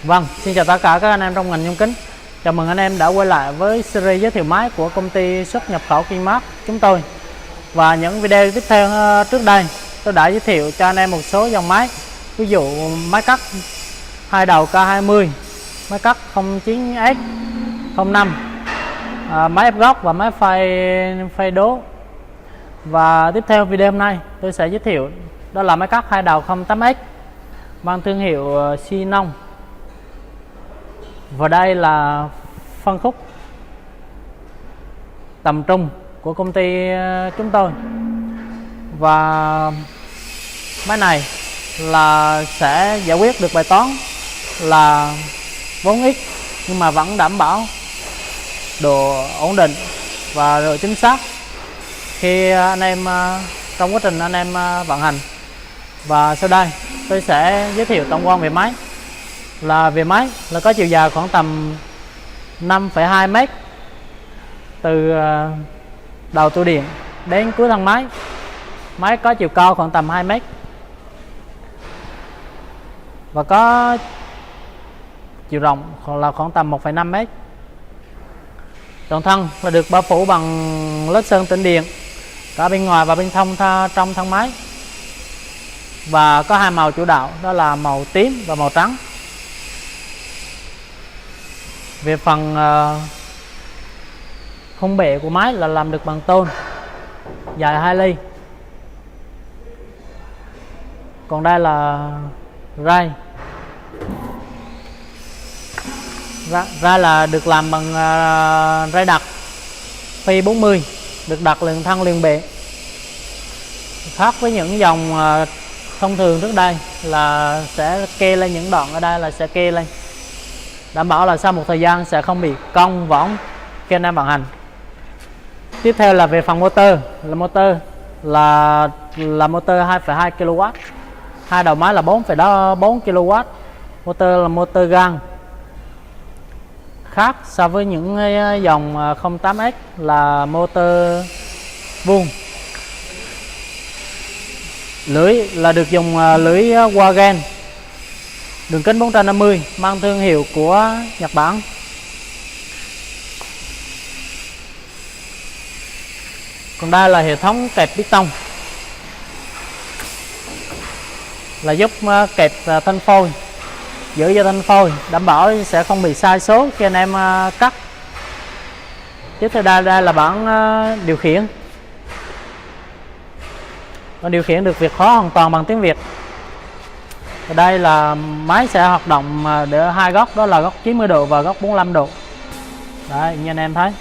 Vâng, xin chào tất cả các anh em trong ngành nhôm kính. Chào mừng anh em đã quay lại với series giới thiệu máy của công ty xuất nhập khẩu Kinmart chúng tôi. Và những video tiếp theo trước đây tôi đã giới thiệu cho anh em một số dòng máy. Ví dụ máy cắt hai đầu K20, máy cắt 09S, 05, máy ép góc và máy phay đố. Và tiếp theo video hôm nay tôi sẽ giới thiệu đó là máy cắt hai đầu 08S mang thương hiệu Sinon. Và đây là phân khúc tầm trung của công ty chúng tôi. Và máy này là sẽ giải quyết được bài toán là vốn ít nhưng mà vẫn đảm bảo độ ổn định và độ chính xác khi anh em trong quá trình anh em vận hành. Và sau đây tôi sẽ giới thiệu tổng quan về máy. Về máy là có chiều dài khoảng tầm 5,2 m từ đầu tủ điện đến cuối thân máy. Máy có chiều cao khoảng tầm 2 m và có chiều rộng là khoảng tầm 1,5 m. Toàn thân là được bao phủ bằng lớp sơn tĩnh điện cả bên ngoài và bên trong thân máy, và có hai màu chủ đạo đó là màu tím và màu trắng. Về phần khung bệ của máy là làm được bằng tôn dài 2 ly. Còn đây là ray. Ray là được làm bằng ray đặc phi 40, được đặt liền thân liền bệ. Khác với những dòng thông thường trước đây là sẽ kê lên những đoạn ở đây là sẽ kê lên, đảm bảo là sau một thời gian sẽ không bị cong võng khi anh em vận hành. Tiếp theo là về phần motor. Là motor 2,2 kW, hai đầu máy là 4,4 kW. Motor là motor gang. Khác so với những dòng 08S là motor vuông. Lưỡi là được dùng lưỡi Wagen đường kính 450 mang thương hiệu của Nhật Bản. Còn đây là hệ thống kẹp piston, là giúp kẹp thanh phôi, giữ cho thanh phôi đảm bảo sẽ không bị sai số khi anh em cắt. Tiếp theo đây là bảng điều khiển. Bảng điều khiển được Việt hóa hoàn toàn bằng tiếng Việt. Ở đây là máy sẽ hoạt động để hai góc, đó là góc 90 độ và góc 45 độ. Đấy, như anh em thấy.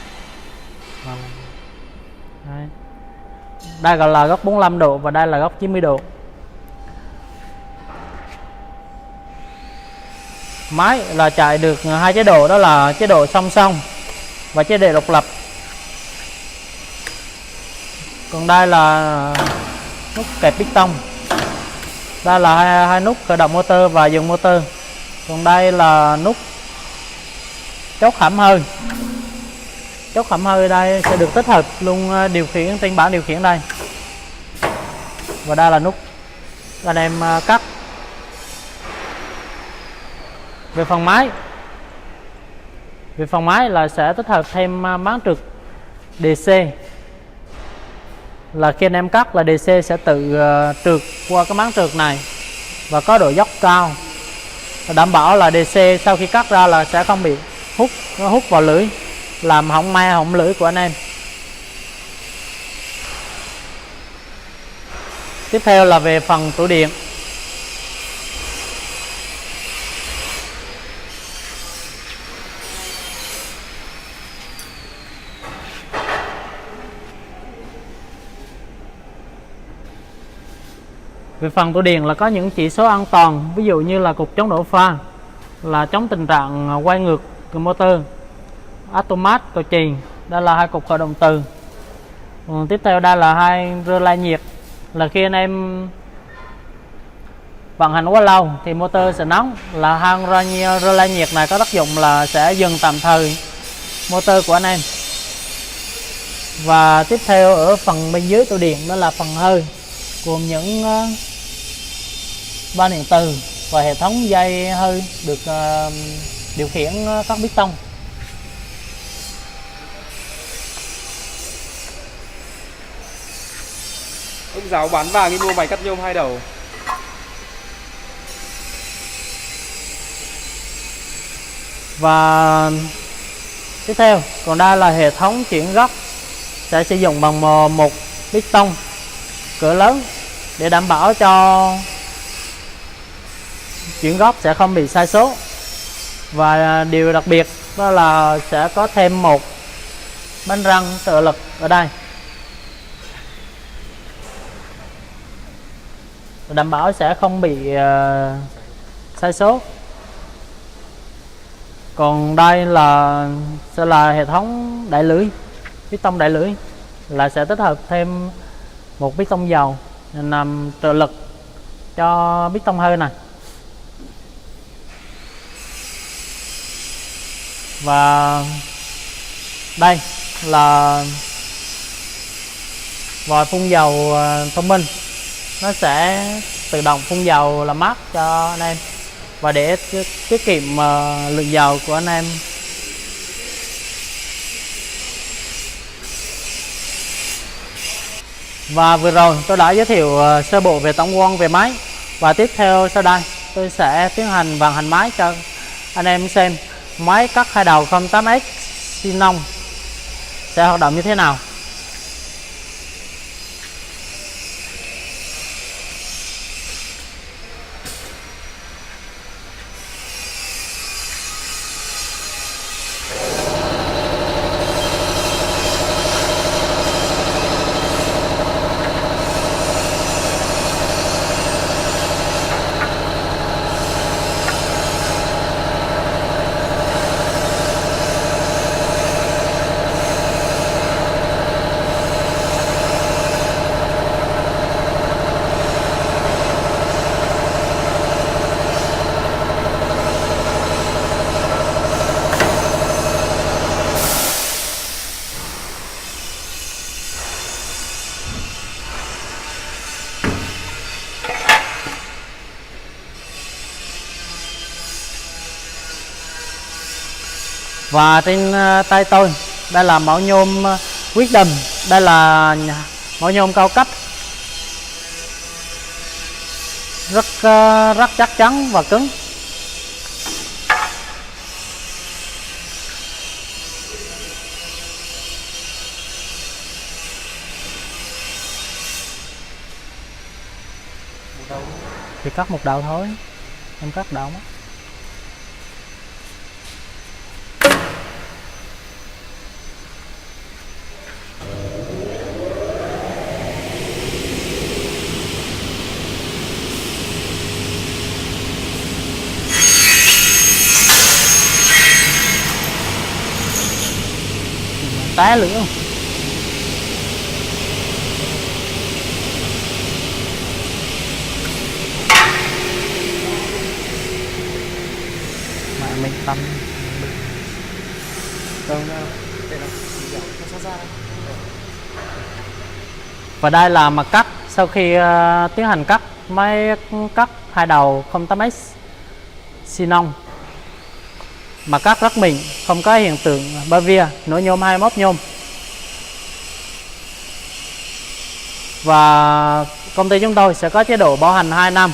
Đây gọi là góc 45 độ và đây là góc 90 độ. Máy là chạy được hai chế độ, đó là chế độ song song và chế độ độc lập. Còn đây là nút kẹp piston. Đây là hai nút khởi động motor và dừng motor. Còn đây là nút chốt hãm hơi. Chốt hãm hơi đây sẽ được tích hợp luôn điều khiển trên bảng điều khiển đây. Và đây là nút anh em cắt. Về phần máy là sẽ tích hợp thêm máng trượt DC. Là khi anh em cắt là DC sẽ tự trượt qua cái máng trượt này và có độ dốc cao, đảm bảo là DC sau khi cắt ra là sẽ không bị hút vào lưỡi, làm hỏng me hỏng lưỡi của anh em. Tiếp theo là về phần tủ điện. Về phần tủ điện là có những chỉ số an toàn, ví dụ như là cục chống đổ pha, là chống tình trạng quay ngược của motor, automat cầu chì, đây là hai cục khởi động từ. Tiếp theo đây là hai rơ la nhiệt, là khi anh em vận hành quá lâu thì motor sẽ nóng, là hai rơ la nhiệt này có tác dụng là sẽ dừng tạm thời motor của anh em. Và tiếp theo ở phần bên dưới tủ điện đó là phần hơi, gồm những van điện từ và hệ thống dây hơi được điều khiển các piston. Ông giáo bán vàng đi mua máy cắt nhôm 2 đầu. Và tiếp theo, còn đây là hệ thống chuyển góc, sẽ sử dụng bằng một piston cỡ lớn để đảm bảo cho chuyển góc sẽ không bị sai số. Và điều đặc biệt đó là sẽ có thêm một bánh răng trợ lực ở đây, đảm bảo sẽ không bị sai số. Còn đây sẽ là hệ thống đẩy lưỡi, piston đẩy lưỡi, là sẽ tích hợp thêm một piston dầu nằm trợ lực cho piston hơi này. Và đây là vòi phun dầu thông minh, nó sẽ tự động phun dầu làm mát cho anh em và để tiết kiệm lượng dầu của anh em. Và vừa rồi tôi đã giới thiệu sơ bộ về tổng quan về máy, và tiếp theo sau đây tôi sẽ tiến hành vận hành máy cho anh em xem máy cắt hai đầu 08X Xenon sẽ hoạt động như thế nào. Và trên tay tôi đây là mẫu nhôm Wisdom, đây là mẫu nhôm cao cấp, rất chắc chắn và cứng. Chỉ cắt một đầu thôi, em cắt đầu mất. Té lửa không? Mà mình tầm và đây là mặt cắt sau khi tiến hành cắt máy cắt hai đầu 08X Xenon. Mặt cắt rất mịn, không có hiện tượng ba via, nổi nhôm hay móc nhôm. Và công ty chúng tôi sẽ có chế độ bảo hành 2 năm